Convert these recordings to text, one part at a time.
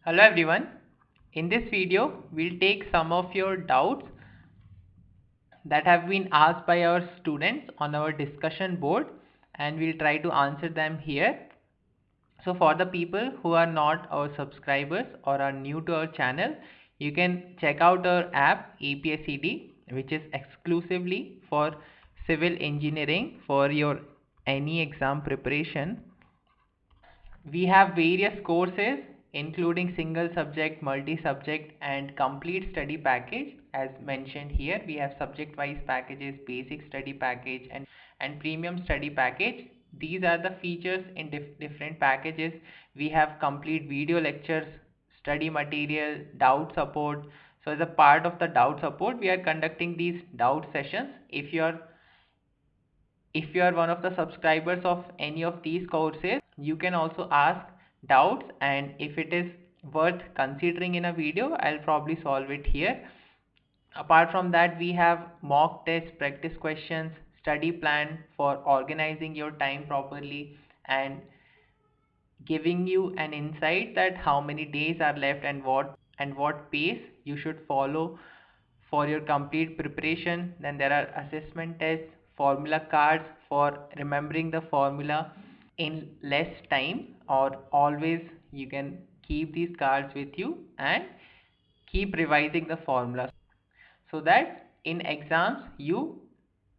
Hello everyone. In this video, we'll take some of your doubts that have been asked by our students on our discussion board and we'll try to answer them here. So for the people who are not our subscribers or are new to our channel, you can check out our app APSCD, which is exclusively for civil engineering for your any exam preparation. We have various courses including single subject, multi-subject and complete study package. As mentioned here, we have subject wise packages, basic study package and premium study package. These are the features in different packages. We have complete video lectures, study material, doubt support. So as a part of the doubt support, we are conducting these doubt sessions. If you are one of the subscribers of any of these courses, you can also ask doubts, and if it is worth considering in a video, I'll probably solve it here. Apart from that, we have mock tests, practice questions, study plan for organizing your time properly and giving you an insight that how many days are left and what pace you should follow for your complete preparation. Then there are assessment tests, formula cards for remembering the formula in less time, or always you can keep these cards with you and keep revising the formula so that in exams you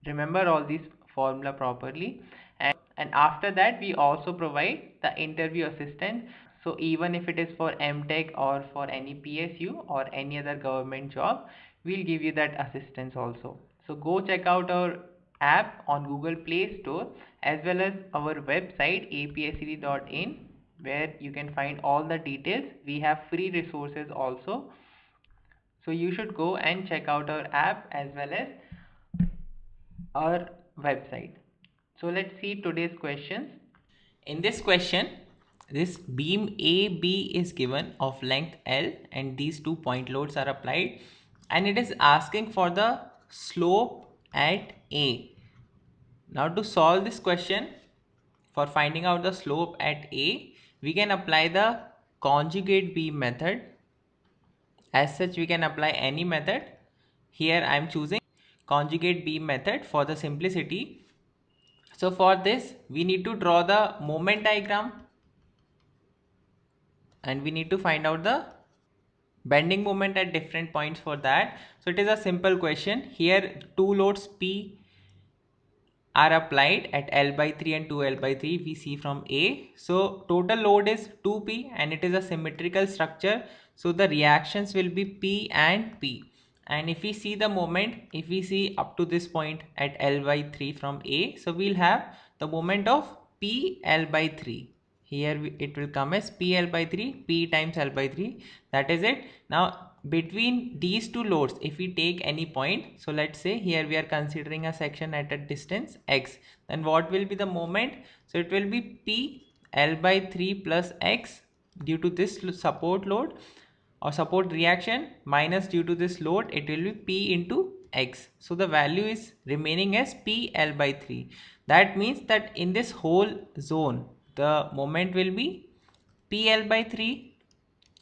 remember all these formula properly. And after that, we also provide the interview assistant. So even if it is for MTech or for any PSU or any other government job, we'll give you that assistance also. So go check out our app on Google Play Store as well as our website apscd.in, where you can find all the details. We have free resources also, so you should go and check out our app as well as our website. So let's see today's questions. In this question, this beam AB is given of length L and these two point loads are applied, and it is asking for the slope at A. Now to solve this question, for finding out the slope at A, we can apply the conjugate beam method. As such, we can apply any method. Here I am choosing conjugate beam method for the simplicity. So for this, we need to draw the moment diagram and we need to find out the bending moment at different points for that. So it is a simple question. Here two loads P are applied at L by 3 and 2L by 3, we see from A. So total load is 2P and it is a symmetrical structure. So the reactions will be P and P. And if we see the moment, if we see up to this point at L by 3 from A, so we'll have the moment of PL by 3. Here it will come as PL by 3, P times L by 3. That is it. Now between these two loads, if we take any point, so let's say here we are considering a section at a distance x, then what will be the moment? So it will be P L by 3 plus x due to this support load or support reaction, minus due to this load it will be P into x. So the value is remaining as P L by 3. That means that in this whole zone the moment will be PL by 3.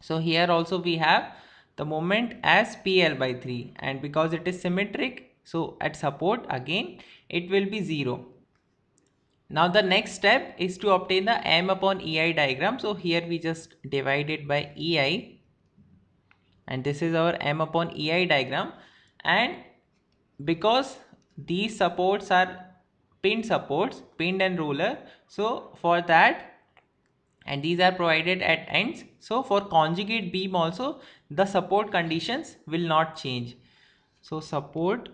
So here also we have the moment as PL by 3, and because it is symmetric, so at support again it will be 0. Now the next step is to obtain the M upon EI diagram. So here we just divide it by EI, and this is our M upon EI diagram. And because these supports are pinned supports, pinned and roller, so for that, and these are provided at ends, so for conjugate beam also the support conditions will not change. So support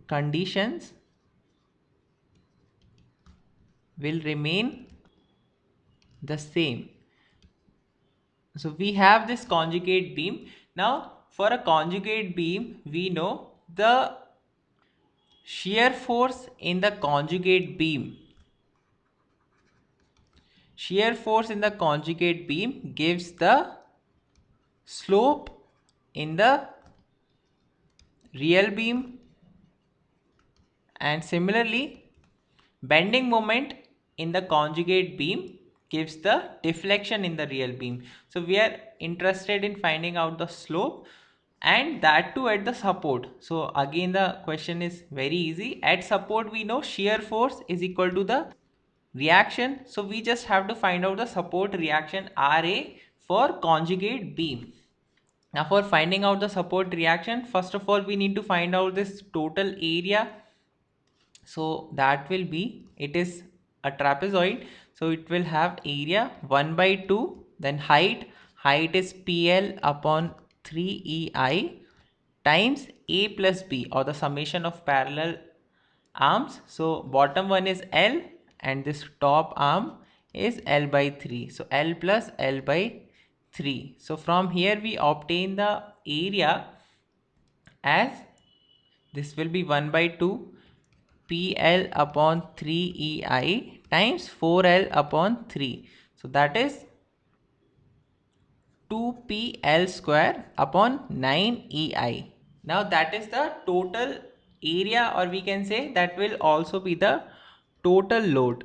conditions will remain the same. So we have this conjugate beam. Now for a conjugate beam, we know the shear force in the conjugate beam. Shear force in the conjugate beam gives the slope in the real beam, and similarly bending moment in the conjugate beam gives the deflection in the real beam. So we are interested in finding out the slope, and that too at the support. So again the question is very easy. At support we know shear force is equal to the reaction, so we just have to find out the support reaction Ra for conjugate beam. Now for finding out the support reaction, first of all we need to find out this total area. So that will be, it is a trapezoid, so it will have area 1 by 2, then height is PL upon 3EI times A plus B, or the summation of parallel arms. So bottom one is L and this top arm is L by 3, so L plus L by 3. So from here we obtain the area as, this will be 1 by 2 PL upon 3EI times 4L upon 3. So that is 2PL square upon 9EI. Now that is the total area, or we can say that will also be the total load.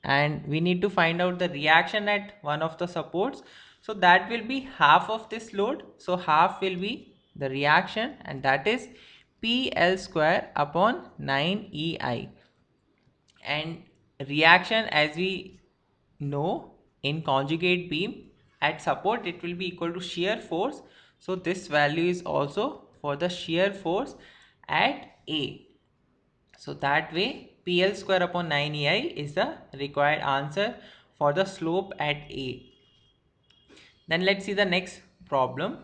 And we need to find out the reaction at one of the supports. So that will be half of this load. So half will be the reaction, and that is PL square upon 9EI. And reaction, as we know, in conjugate beam at support it will be equal to shear force. So this value is also for the shear force at A. So that way PL square upon 9EI is the required answer for the slope at A. Then let's see the next problem.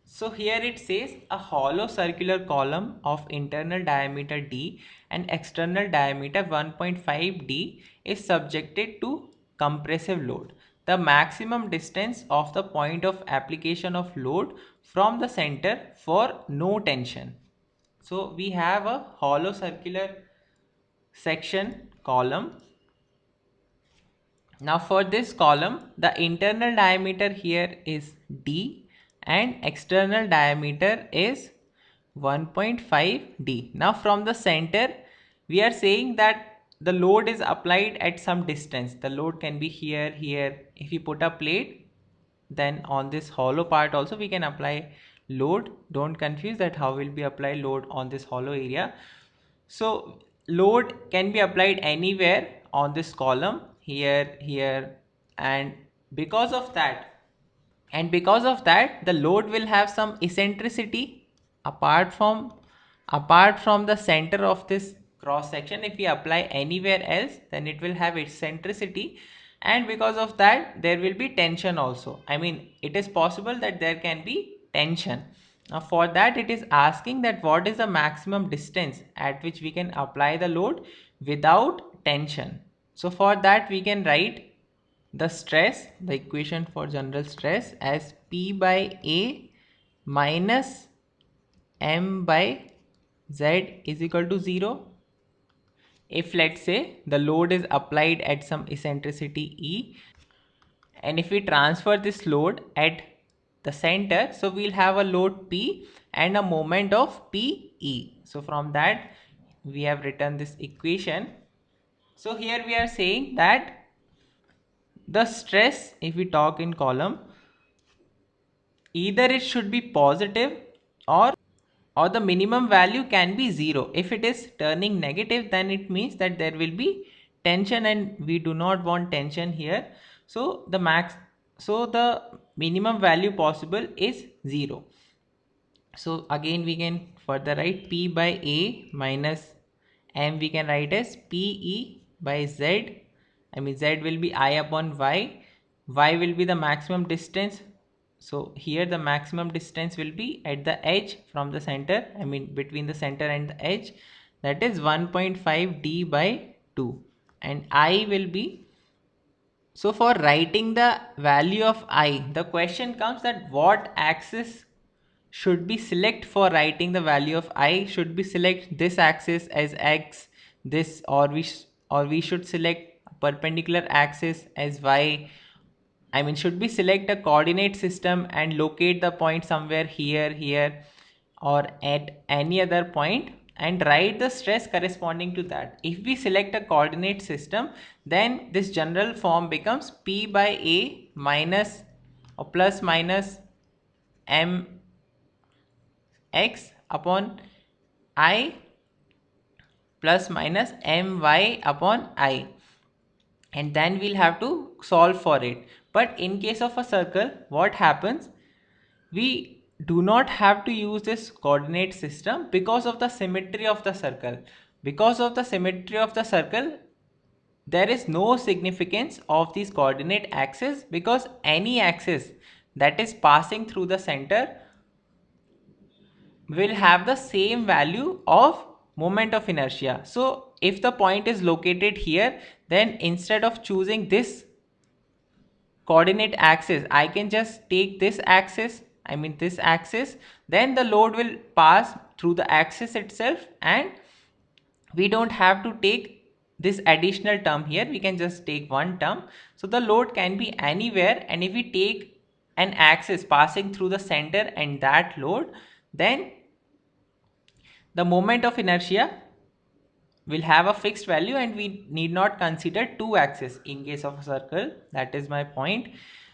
So here it says a hollow circular column of internal diameter d and external diameter 1.5 d is subjected to compressive load. The maximum distance of the point of application of load from the center for no tension. So we have a hollow circular section column. Now for this column, the internal diameter here is d and external diameter is 1.5 d. Now from the center, we are saying that the load is applied at some distance. The load can be here, here. If you put a plate, then on this hollow part also we can apply load. Don't confuse that how will we apply load on this hollow area. So load can be applied anywhere on this column, here, here, and because of that, the load will have some eccentricity apart from the center of this cross section. If we apply anywhere else, then it will have eccentricity, and because of that there will be tension also. I mean, it is possible that there can be tension. Now for that it is asking that what is the maximum distance at which we can apply the load without tension. So for that we can write the stress, the equation for general stress, as P by A minus M by Z is equal to 0. If let's say the load is applied at some eccentricity E, and if we transfer this load at the center, so we'll have a load P and a moment of PE. So from that we have written this equation. So here we are saying that the stress, if we talk in column, either it should be positive or the minimum value can be 0. If it is turning negative, then it means that there will be tension, and we do not want tension here. So the minimum value possible is 0. So again we can further write P by A minus M, we can write as PE by Z. I mean, Z will be I upon Y. Y will be the maximum distance. So here the maximum distance will be at the edge from the center. I mean, between the center and the edge. That is 1.5 D by 2. And I will be, so for writing the value of I, the question comes that what axis should be select for writing the value of I. Should be select this axis as X, this, or we should select perpendicular axis as Y. I mean, should we select a coordinate system and locate the point somewhere here, here, or at any other point? and write the stress corresponding to that. If we select a coordinate system, then this general form becomes P by A minus or plus minus mx upon I plus minus my upon I, and then we'll have to solve for it. But in case of a circle, what happens, we do not have to use this coordinate system because of the symmetry of the circle. Because of the symmetry of the circle, there is no significance of these coordinate axes, because any axis that is passing through the center will have the same value of moment of inertia. So if the point is located here, then instead of choosing this coordinate axis, I can just take this axis, this axis, then the load will pass through the axis itself, and we don't have to take this additional term here, we can just take one term. So the load can be anywhere, and if we take an axis passing through the center and that load, then the moment of inertia will have a fixed value, and we need not consider two axes in case of a circle. That is my point.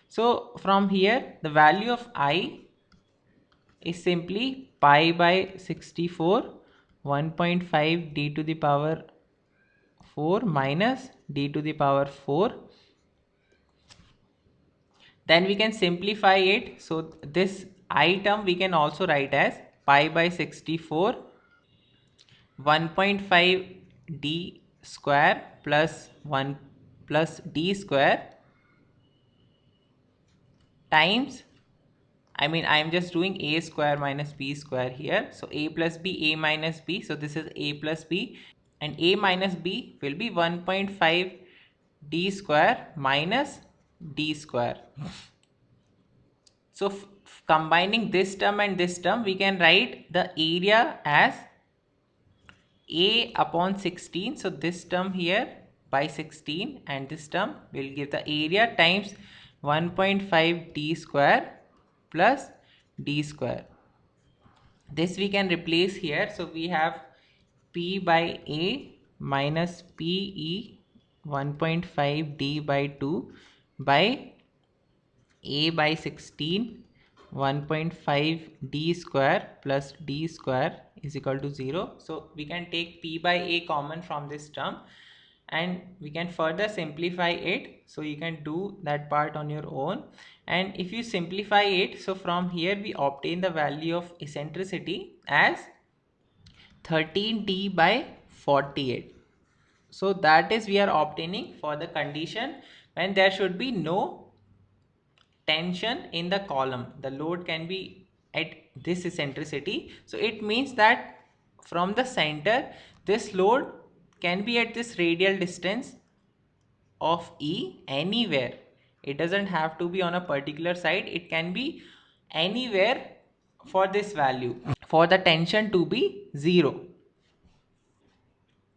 So from here, the value of I is simply pi by 64 1.5 d to the power 4 minus d to the power 4. Then we can simplify it. So this I term we can also write as pi by 64 1.5 d square plus 1 plus d square times, I am just doing a square minus b square here. So a plus b, a minus b. So this is a plus b, and a minus b will be 1.5 d square minus d square. So combining this term and this term, we can write the area as a upon 16. So this term here by 16, and this term will give the area times 1.5 d square plus d square. This we can replace here. So we have p by a minus pe 1.5 d by 2 by a by 16 1.5 d square plus d square is equal to 0. So we can take p by a common from this term, and we can further simplify it. So you can do that part on your own, and if you simplify it, so from here we obtain the value of eccentricity as 13t by 48. So that is we are obtaining for the condition when there should be no tension in the column. The load can be at this eccentricity. So it means that from the center, this load can be at this radial distance of E anywhere. It doesn't have to be on a particular side. It can be anywhere for this value, for the tension to be 0.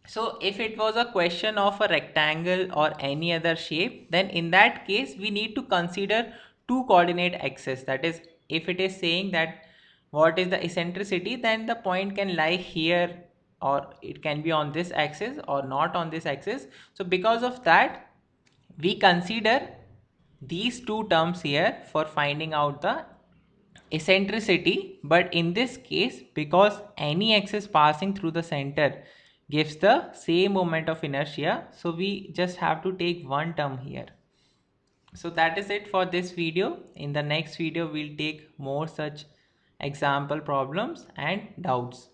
So if it was a question of a rectangle or any other shape, then in that case we need to consider two coordinate axes. That is, if it is saying that what is the eccentricity, then the point can lie here, or it can be on this axis or not on this axis. So because of that, we consider these two terms here for finding out the eccentricity. But in this case, because any axis passing through the center gives the same moment of inertia, so we just have to take one term here. So that is it for this video. In the next video, we'll take more such example problems and doubts.